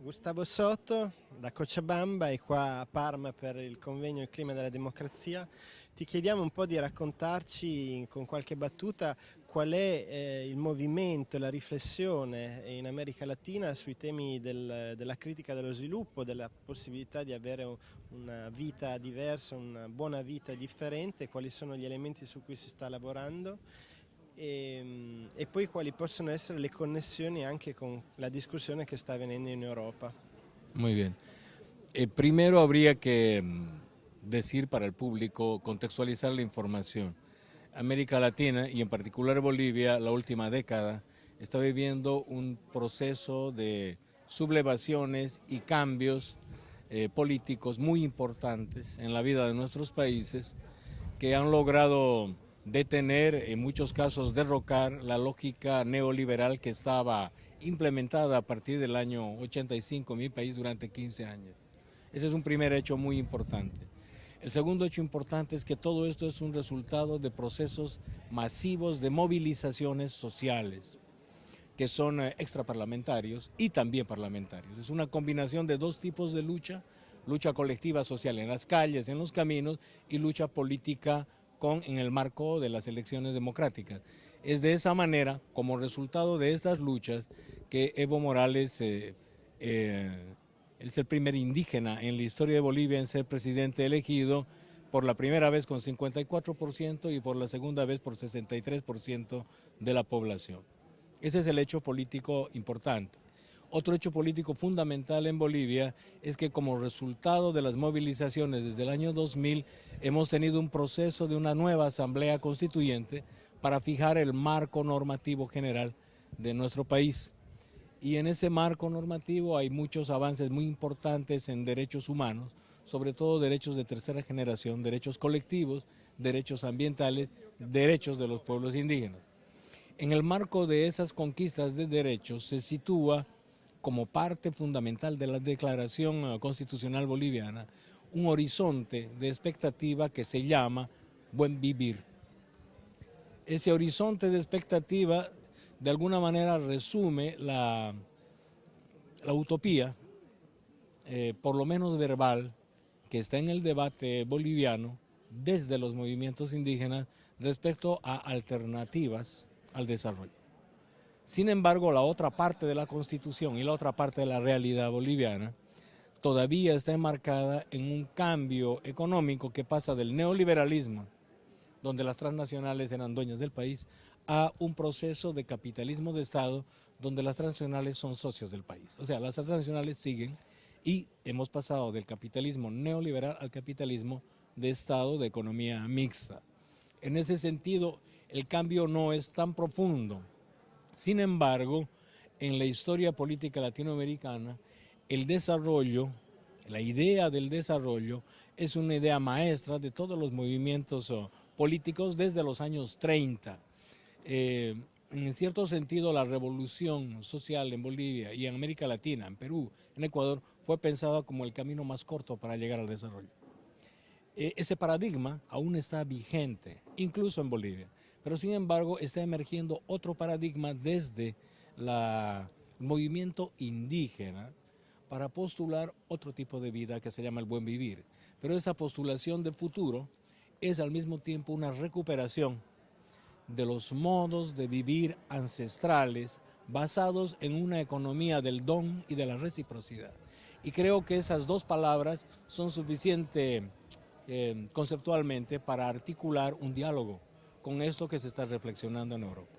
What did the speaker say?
Gustavo Soto da Cochabamba e qua a Parma per il convegno Il clima della democrazia. Ti chiediamo un po' di raccontarci con qualche battuta qual è il movimento, la riflessione in America Latina sui temi della critica dello sviluppo, della possibilità di avere una vita diversa, una buona vita differente, quali sono gli elementi su cui si sta lavorando e poi quali possono essere le connessioni anche con la discussione che sta avvenendo in Europa. Muy bien. Primero habría que decir para el público, contextualizar la información. América Latina y en particular Bolivia, la última década, está viviendo un proceso de sublevaciones y cambios políticos muy importantes en la vida de nuestros países que han logrado detener, en muchos casos derrocar la lógica neoliberal que estaba implementada a partir del año 85 en mi país durante 15 años. Ese es un primer hecho muy importante. El segundo hecho importante es que todo esto es un resultado de procesos masivos de movilizaciones sociales que son extraparlamentarios y también parlamentarios. Es una combinación de dos tipos de lucha: lucha colectiva social en las calles, en los caminos, y lucha política en el marco de las elecciones democráticas. Es de esa manera, como resultado de estas luchas, que Evo Morales es el primer indígena en la historia de Bolivia en ser presidente elegido, por la primera vez con 54% y por la segunda vez por 63% de la población. Ese es el hecho político importante. Otro hecho político fundamental en Bolivia es que como resultado de las movilizaciones desde el año 2000 hemos tenido un proceso de una nueva asamblea constituyente para fijar el marco normativo general de nuestro país. Y en ese marco normativo hay muchos avances muy importantes en derechos humanos, sobre todo derechos de tercera generación, derechos colectivos, derechos ambientales, derechos de los pueblos indígenas. En el marco de esas conquistas de derechos se sitúa como parte fundamental de la Declaración Constitucional Boliviana un horizonte de expectativa que se llama buen vivir. Ese horizonte de expectativa de alguna manera resume la utopía, por lo menos verbal, que está en el debate boliviano desde los movimientos indígenas respecto a alternativas al desarrollo. Sin embargo, la otra parte de la Constitución y la otra parte de la realidad boliviana todavía está enmarcada en un cambio económico que pasa del neoliberalismo, donde las transnacionales eran dueñas del país, a un proceso de capitalismo de Estado, donde las transnacionales son socios del país. O sea, las transnacionales siguen y hemos pasado del capitalismo neoliberal al capitalismo de Estado, de economía mixta. En ese sentido, el cambio no es tan profundo. Sin embargo, en la historia política latinoamericana, el desarrollo, la idea del desarrollo, es una idea maestra de todos los movimientos políticos desde los años 30. En cierto sentido, la revolución social en Bolivia y en América Latina, en Perú, en Ecuador, fue pensada como el camino más corto para llegar al desarrollo. Ese paradigma aún está vigente, incluso en Bolivia, pero sin embargo está emergiendo otro paradigma desde el movimiento indígena para postular otro tipo de vida que se llama el buen vivir. Pero esa postulación de futuro es al mismo tiempo una recuperación de los modos de vivir ancestrales basados en una economía del don y de la reciprocidad. Y creo que esas dos palabras son suficientes conceptualmente para articular un diálogo con esto que se está reflexionando en Europa.